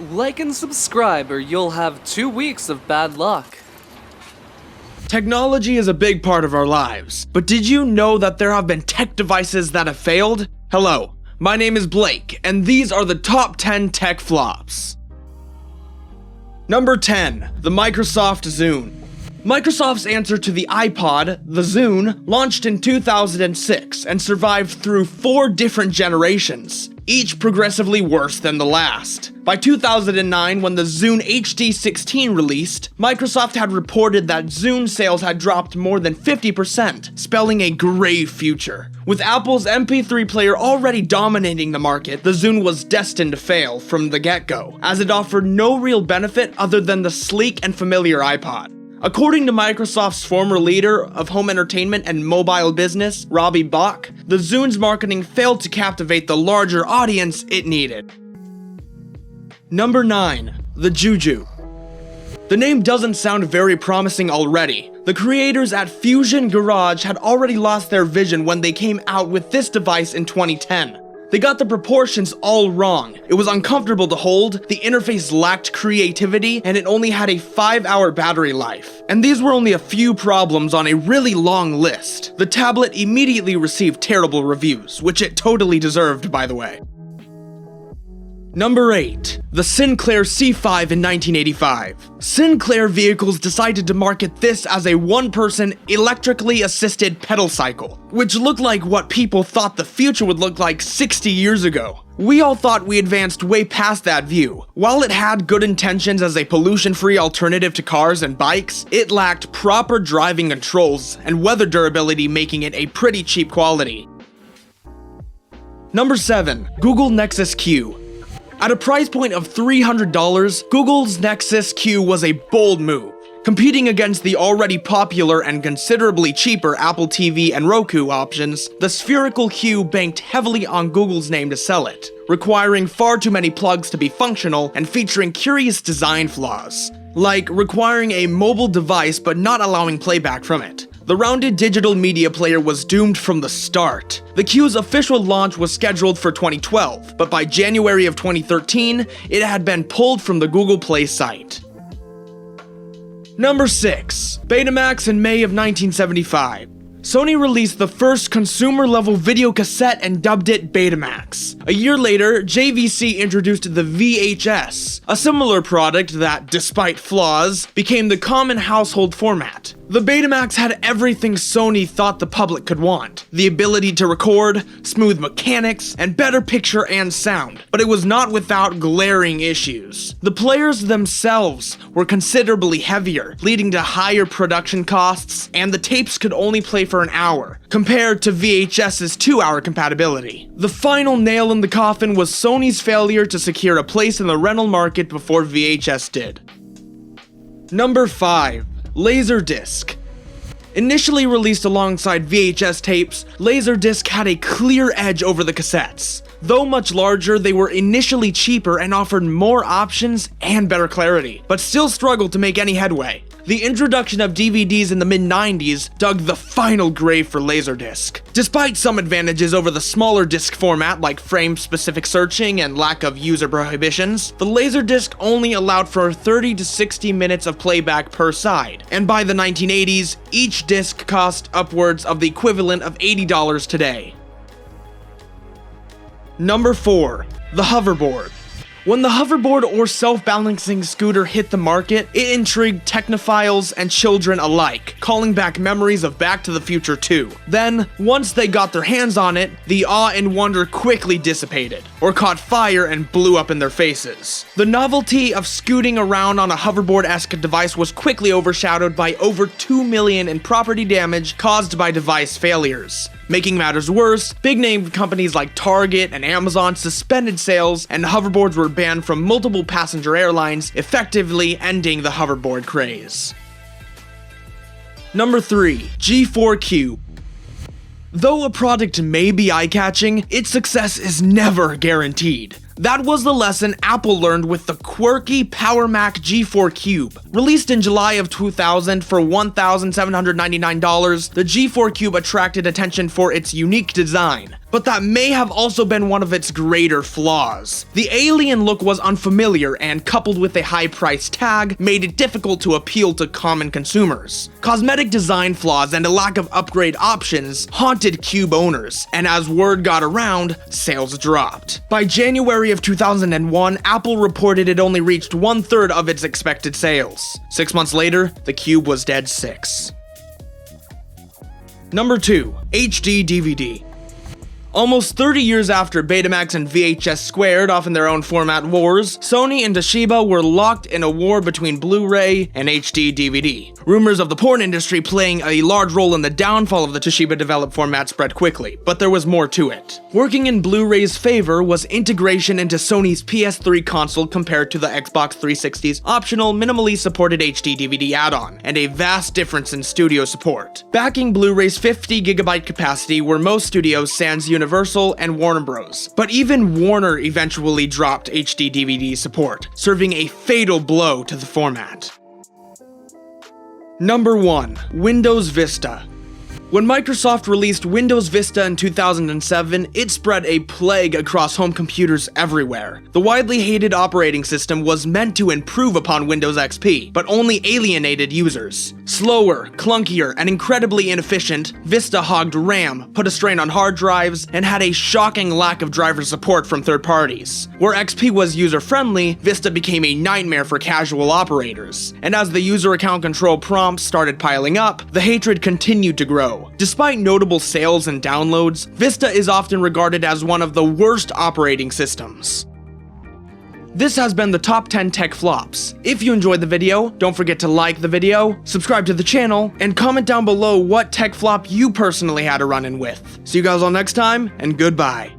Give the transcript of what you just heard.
Like and subscribe or you'll have 2 weeks of bad luck. Technology is a big part of our lives, but did you know that there have been tech devices that have failed? Hello, my name is Blake, and these are the top 10 tech flops. Number 10, the Microsoft Zune. Microsoft's answer to the iPod, the Zune, launched in 2006 and survived through 4 different generations, each progressively worse than the last. By 2009, when the Zune HD16 released, Microsoft had reported that Zune sales had dropped more than 50%, spelling a grave future. With Apple's MP3 player already dominating the market, the Zune was destined to fail from the get-go, as it offered no real benefit other than the sleek and familiar iPod. According to Microsoft's former leader of home entertainment and mobile business, Robbie Bach, the Zune's marketing failed to captivate the larger audience it needed. Number 9, the Juju. The name doesn't sound very promising already. The creators at Fusion Garage had already lost their vision when they came out with this device in 2010. They got the proportions all wrong. It was uncomfortable to hold, the interface lacked creativity, and it only had a 5-hour battery life. And these were only a few problems on a really long list. The tablet immediately received terrible reviews, which it totally deserved, by the way. Number 8, the Sinclair C5 in 1985. Sinclair vehicles decided to market this as a one-person, electrically assisted pedal cycle, which looked like what people thought the future would look like 60 years ago. We all thought we advanced way past that view. While it had good intentions as a pollution-free alternative to cars and bikes, it lacked proper driving controls and weather durability, making it a pretty cheap quality. Number 7, Google Nexus Q. At a price point of $300, Google's Nexus Q was a bold move. Competing against the already popular and considerably cheaper Apple TV and Roku options, the spherical Q banked heavily on Google's name to sell it, requiring far too many plugs to be functional and featuring curious design flaws, like requiring a mobile device but not allowing playback from it. The rounded digital media player was doomed from the start. The Q's official launch was scheduled for 2012, but by January of 2013, it had been pulled from the Google Play site. Number 6, BetaMax in May of 1975. Sony released the first consumer-level video cassette and dubbed it BetaMax. A year later, JVC introduced the VHS, a similar product that, despite flaws, became the common household format. The BetaMax had everything Sony thought the public could want: the ability to record, smooth mechanics, and better picture and sound, but it was not without glaring issues. The players themselves were considerably heavier, leading to higher production costs, and the tapes could only play for an hour, compared to VHS's 2-hour compatibility. The final nail in the coffin was Sony's failure to secure a place in the rental market before VHS did. Number 5, LaserDisc. Initially released alongside VHS tapes, LaserDisc had a clear edge over the cassettes. Though much larger, they were initially cheaper and offered more options and better clarity, but still struggled to make any headway. The introduction of DVDs in the mid-90s dug the final grave for LaserDisc. Despite some advantages over the smaller disc format like frame-specific searching and lack of user prohibitions, the LaserDisc only allowed for 30 to 60 minutes of playback per side, and by the 1980s, each disc cost upwards of the equivalent of $80 today. Number 4, the Hoverboard. When the hoverboard or self-balancing scooter hit the market, it intrigued technophiles and children alike, calling back memories of Back to the Future 2. Then, once they got their hands on it, the awe and wonder quickly dissipated, or caught fire and blew up in their faces. The novelty of scooting around on a hoverboard-esque device was quickly overshadowed by over $2 million in property damage caused by device failures. Making matters worse, big-name companies like Target and Amazon suspended sales, and hoverboards were banned from multiple passenger airlines, effectively ending the hoverboard craze. Number 3, G4Q. Though a product may be eye-catching, its success is never guaranteed. That was the lesson Apple learned with the quirky PowerMac G4 Cube. Released in July of 2000 for $1,799, the G4 Cube attracted attention for its unique design, but that may have also been one of its greater flaws. The alien look was unfamiliar and, coupled with a high price tag, made it difficult to appeal to common consumers. Cosmetic design flaws and a lack of upgrade options haunted Cube owners, and as word got around, sales dropped. By January of 2001, Apple reported it only reached 1/3 of its expected sales. 6 months later, the Cube was dead 6. Number 2. HD DVD. Almost 30 years after Betamax and VHS squared off in their own format wars, Sony and Toshiba were locked in a war between Blu-ray and HD DVD. Rumors of the porn industry playing a large role in the downfall of the Toshiba-developed format spread quickly, but there was more to it. Working in Blu-ray's favor was integration into Sony's PS3 console compared to the Xbox 360's optional, minimally supported HD DVD add-on, and a vast difference in studio support. Backing Blu-ray's 50GB capacity were most studios sans Universal and Warner Bros. But even Warner eventually dropped HD DVD support, serving a fatal blow to the format. Number 1. Windows Vista. When Microsoft released Windows Vista in 2007, it spread a plague across home computers everywhere. The widely hated operating system was meant to improve upon Windows XP, but only alienated users. Slower, clunkier, and incredibly inefficient, Vista hogged RAM, put a strain on hard drives, and had a shocking lack of driver support from third parties. Where XP was user-friendly, Vista became a nightmare for casual operators. And as the user account control prompts started piling up, the hatred continued to grow. Despite notable sales and downloads, Vista is often regarded as one of the worst operating systems. This has been the top 10 tech flops. If you enjoyed the video, don't forget to like the video, subscribe to the channel, and comment down below what tech flop you personally had a run-in with. See you guys all next time, and goodbye.